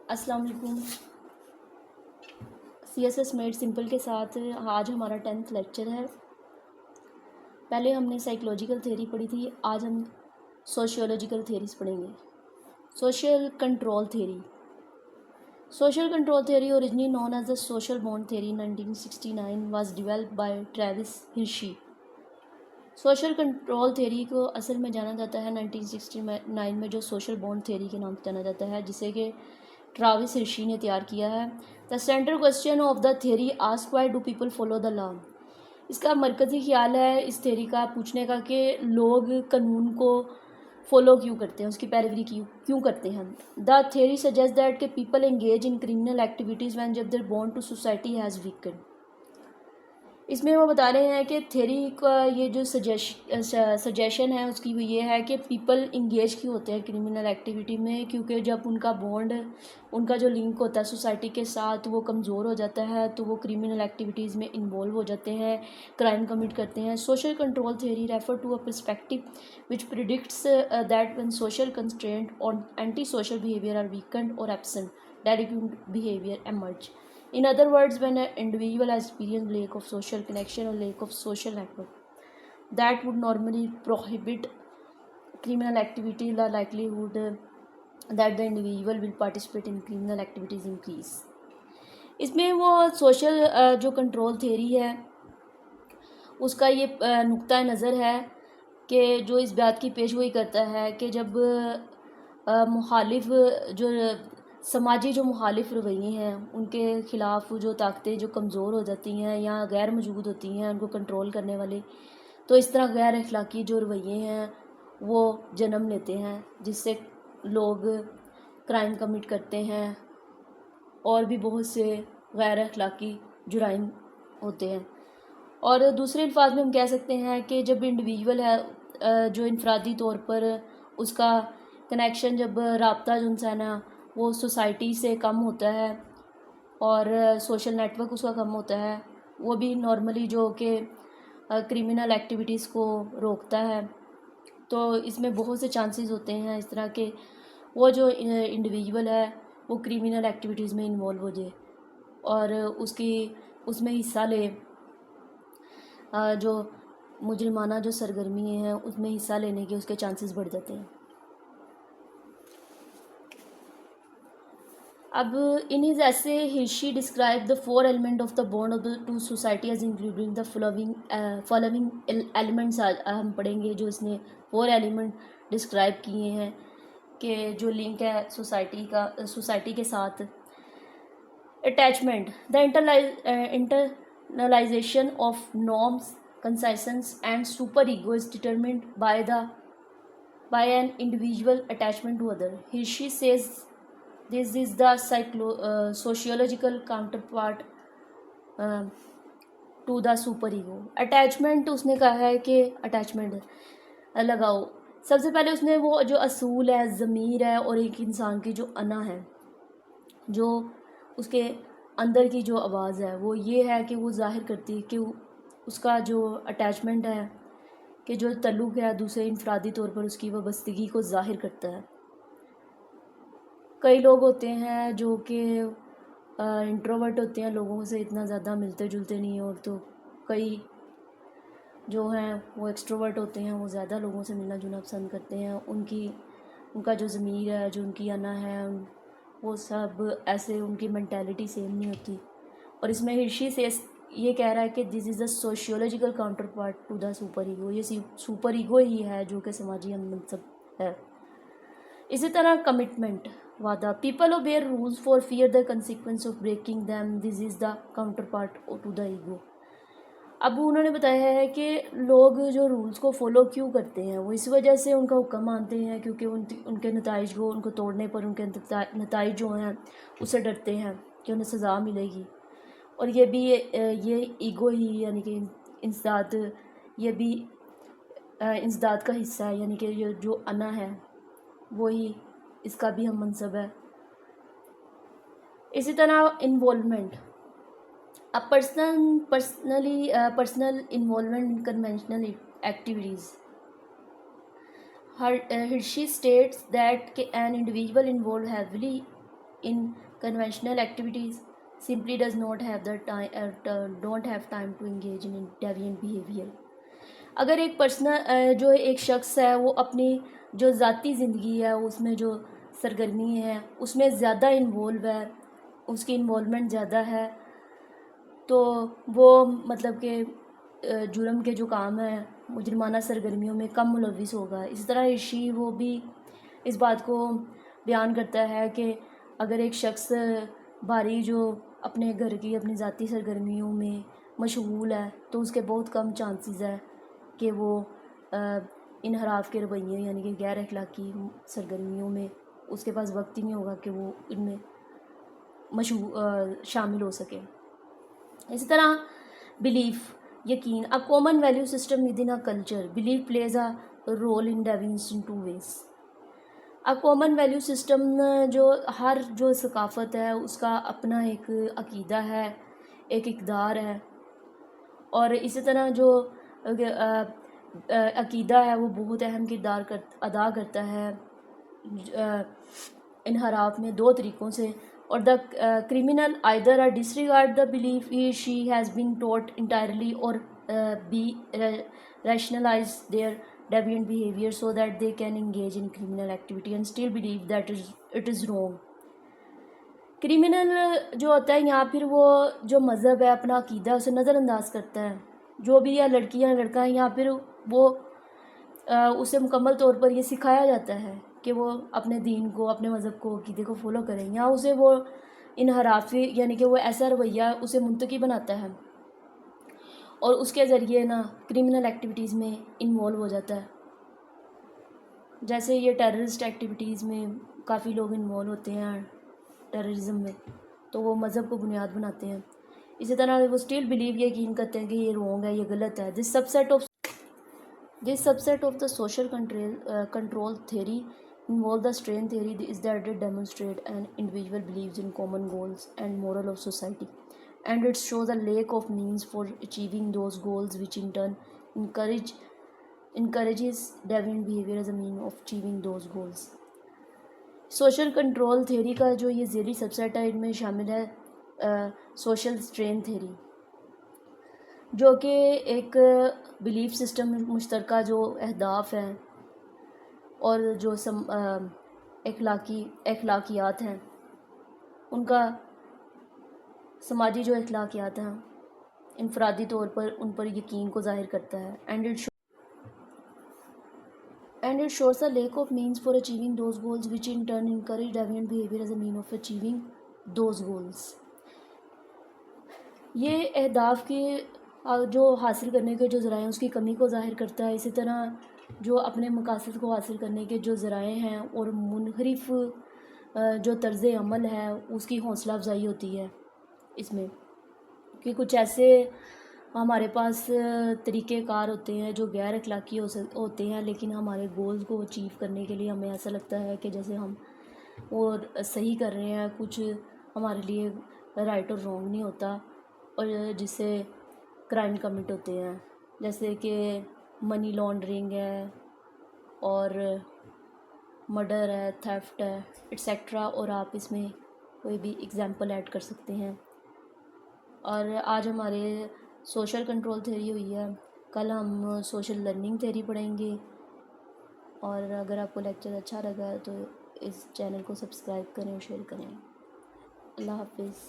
السلام علیکم. C S S made simple کے ساتھ آج ہمارا 10th لیکچر ہے. پہلے ہم نے سائیکلوجیکل تھیوری پڑھی تھی، آج ہم سوشیولوجیکل تھیوریز پڑھیں گے. Social control theory. Social control theory originally known as the social bond theory 1969 was developed by Travis Hirschi. Social control theory کو اصل میں جانا جاتا ہے 1969 میں جو سوشل بانڈ تھیوری کے نام سے جانا جاتا ہے، جسے کہ ٹراوس ہرشی نے تیار کیا ہے. The central question of the theory ask why do people follow the law. اس کا مرکزی خیال ہے اس تھیوری کا پوچھنے کا کہ لوگ قانون کو فالو کیوں کرتے ہیں، اس کی پیروی کیوں کرتے ہیں. دا تھیوری سجیسٹ دیٹ کہ people engage in criminal activities when جب their bond to society has weakened. اس میں وہ بتا رہے ہیں کہ تھیوری کا یہ جو سجیشن ہے اس کی وہ یہ ہے کہ پیپل انگیج کیوں ہوتے ہیں کرمنل ایکٹیویٹی میں، کیونکہ جب ان کا بانڈ، ان کا جو لنک ہوتا ہے سوسائٹی کے ساتھ وہ کمزور ہو جاتا ہے تو وہ کرمنل ایکٹیویٹیز میں انوالو ہو جاتے ہیں، کرائم کمٹ کرتے ہیں. Social control theory refer to a perspective which predicts that when social constraint or anti-social behavior are weakened or absent, delinquent behavior emerge. In other words, when an individual has experienced lack of social connection or lack of social network that would normally prohibit criminal activity, the likelihood that the individual will participate in criminal activities increase. اس میں وہ social جو control theory ہے اس کا یہ نقطہ نظر ہے کہ جو اس بات کی پیشگوئی کرتا ہے کہ جب مخالف جو سماجی جو مخالف رویے ہیں ان کے خلاف جو طاقتیں جو کمزور ہو جاتی ہیں یا غیر موجود ہوتی ہیں ان کو کنٹرول کرنے والی، تو اس طرح غیر اخلاقی جو رویے ہیں وہ جنم لیتے ہیں جس سے لوگ کرائم کمٹ کرتے ہیں اور بھی بہت سے غیر اخلاقی جرائم ہوتے ہیں. اور دوسرے الفاظ میں ہم کہہ سکتے ہیں کہ جب انڈیویجول ہے جو انفرادی طور پر اس کا کنیکشن، جب رابطہ جو انسان ہے وہ سوسائٹی سے کم ہوتا ہے اور سوشل نیٹ ورک اس کا کم ہوتا ہے، وہ بھی نارملی جو کہ کرمنل ایکٹیویٹیز کو روکتا ہے. تو اس میں بہت سے چانسز ہوتے ہیں اس طرح کہ وہ جو انڈیویجول ہے وہ کرمنل ایکٹیویٹیز میں انوالو ہو جائے اور اس میں حصہ لے، جو مجرمانہ جو سرگرمی ہیں اس میں حصہ لینے کے اس کے چانسز بڑھ جاتے ہیں. اب ان ہز ایسے Hershey describe the 4 element of the bond of the two society as including the following elements. ہم پڑھیں گے جو اس نے 4 ایلیمنٹ ڈسکرائب کیے ہیں کہ جو لنک ہے سوسائٹی کے ساتھ. Attachment. The internalization of norms, consensus and super ego is determined by an individual attachment to other. Hershey says this is the sociological counterpart to the super ego. Attachment اس نے کہا ہے کہ attachment لگاؤ. سب سے پہلے اس نے وہ جو اصول ہے، ضمیر ہے اور ایک انسان کی جو انا ہے، جو اس کے اندر کی جو آواز ہے وہ یہ ہے کہ وہ ظاہر کرتی ہے کہ اس کا جو اٹیچمنٹ ہے کہ جو تعلق ہے دوسرے انفرادی طور پر اس کی وابستگی کو ظاہر کرتا ہے. کئی لوگ ہوتے ہیں جو کہ انٹروورٹ ہوتے ہیں، لوگوں سے اتنا زیادہ ملتے جلتے نہیں ہیں، اور تو کئی جو ہیں وہ ایکسٹروورٹ ہوتے ہیں، وہ زیادہ لوگوں سے ملنا جلنا پسند کرتے ہیں. ان کا جو ضمیر ہے، جو ان کی انا ہے، وہ سب ایسے، ان کی مینٹیلٹی سیم نہیں ہوتی. اور اس میں ہرشی سے یہ کہہ رہا ہے کہ this is a sociological counterpart to the superego. یہ سپر ایگو ہی ہے جو کہ سماجی ہم منصب ہے. اسی طرح کمٹمنٹ، وعدہ. People obey rules for fear the consequence of breaking them. This is the counterpart to the ego. اب انہوں نے بتایا ہے کہ لوگ جو رولز کو فالو کیوں کرتے ہیں، وہ اس وجہ سے ان کا حکم مانتے ہیں کیونکہ ان کے نتائج کو، ان کو توڑنے پر ان کے نتائج جو ہیں اس سے ڈرتے ہیں کہ انہیں سزا ملے گی. اور یہ بھی یہ ایگو ہی یعنی کہ انسداد، یہ بھی انسداد کا حصہ ہے، یعنی کہ یہ جو انا ہے وہی اس کا بھی ہم منصب ہے. اسی طرح involvement. personal involvement in conventional activities. Hershey states that an individual involved heavily in conventional activities simply does not have the time don't have time to engage in deviant behavior. اگر ایک پرسنل جو ایک شخص ہے وہ اپنی جو ذاتی زندگی ہے اس میں جو سرگرمی ہے اس میں زیادہ انوالو ہے، اس کی انوالومنٹ زیادہ ہے، تو وہ مطلب کہ جرم کے جو کام ہیں مجرمانہ سرگرمیوں میں کم ملوث ہوگا. اسی طرح عشی وہ بھی اس بات کو بیان کرتا ہے کہ اگر ایک شخص بھاری جو اپنے گھر کی اپنی ذاتی سرگرمیوں میں مشغول ہے تو اس کے بہت کم چانسز ہے کہ وہ انحراف کے رویے یعنی کہ غیر اخلاقی سرگرمیوں میں اس کے پاس وقت ہی نہیں ہوگا کہ وہ ان میں شامل ہو سکے. اسی طرح بلیف یقین. A common value system within a culture. Belief plays a role in deviance in two ways. A common value system جو ہر جو ثقافت ہے اس کا اپنا ایک عقیدہ ہے، ایک اقدار ہے، اور اسی طرح جو عقیدہ ہے وہ بہت اہم کردار ادا کرتا ہے انحراف میں دو طریقوں سے. اور the criminal either disregard the belief he she has been taught entirely or be rationalize their deviant behavior so that they can engage in criminal activity and still believe that it is wrong. Criminal جو ہوتا ہے یہاں پھر وہ جو مذہب ہے اپنا عقیدہ اسے نظر انداز کرتا ہے، جو بھی یا لڑکی یا لڑکا ہے یہاں پھر وہ اسے مکمل طور پر یہ سکھایا جاتا ہے کہ وہ اپنے دین کو، اپنے مذہب کو، عقیدے کو فالو کریں. یہاں اسے وہ انحرافی یعنی کہ وہ ایسا رویہ اسے منتقی بناتا ہے اور اس کے ذریعے نا کرمنل ایکٹیویٹیز میں انوالو ہو جاتا ہے. جیسے یہ ٹیررسٹ ایکٹیویٹیز میں کافی لوگ انوالو ہوتے ہیں ٹیررزم میں، تو وہ مذہب کو بنیاد بناتے ہیں. اسی طرح وہ اسٹل بلیو یقین کرتے ہیں کہ یہ رونگ ہے، یہ غلط ہے. This subset of the social control theory involve the strain theory is that it demonstrates an individual believes in common goals and moral of society, and it shows a lack of means for achieving those goals, which in turn encourages deviant behavior as a means of achieving those goals. Social control theory کا جو یہ ذیلی سب set ہے ان میں شامل ہے social strain theory, جو کہ ایک بلیف سسٹم مشترکہ جو اہداف ہیں اور جو اخلاقیات ہیں ان کا سماجی جو اخلاقیات ہیں انفرادی طور پر ان پر یقین کو ظاہر کرتا ہے. And it shows a lack of means for achieving those goals, which in turn encourage deviant behavior as a means of achieving those goals. یہ اہداف کے جو حاصل کرنے کے جو ذرائع ہیں اس کی کمی کو ظاہر کرتا ہے. اسی طرح جو اپنے مقاصد کو حاصل کرنے کے جو ذرائع ہیں اور منحرف جو طرز عمل ہے اس کی حوصلہ افزائی ہوتی ہے اس میں، کہ کچھ ایسے ہمارے پاس طریقہ کار ہوتے ہیں جو غیر اخلاقی ہوتے ہیں، لیکن ہمارے گولز کو اچیو کرنے کے لیے ہمیں ایسا لگتا ہے کہ جیسے ہم وہ صحیح کر رہے ہیں، کچھ ہمارے لیے رائٹ اور رونگ نہیں ہوتا، اور جس سے کرائم کمٹ ہوتے ہیں جیسے کہ منی لانڈرنگ ہے اور مرڈر ہے، تھیفٹ ہے ایٹسیکٹرا، اور آپ اس میں کوئی بھی اگزامپل ایڈ کر سکتے ہیں. اور آج ہمارے سوشل کنٹرول تھیوری ہوئی ہے، کل ہم سوشل لرننگ تھیوری پڑھیں گے. اور اگر آپ کو لیکچر اچھا لگا تو اس چینل کو سبسکرائب کریں اور شیئر کریں. اللہ حافظ.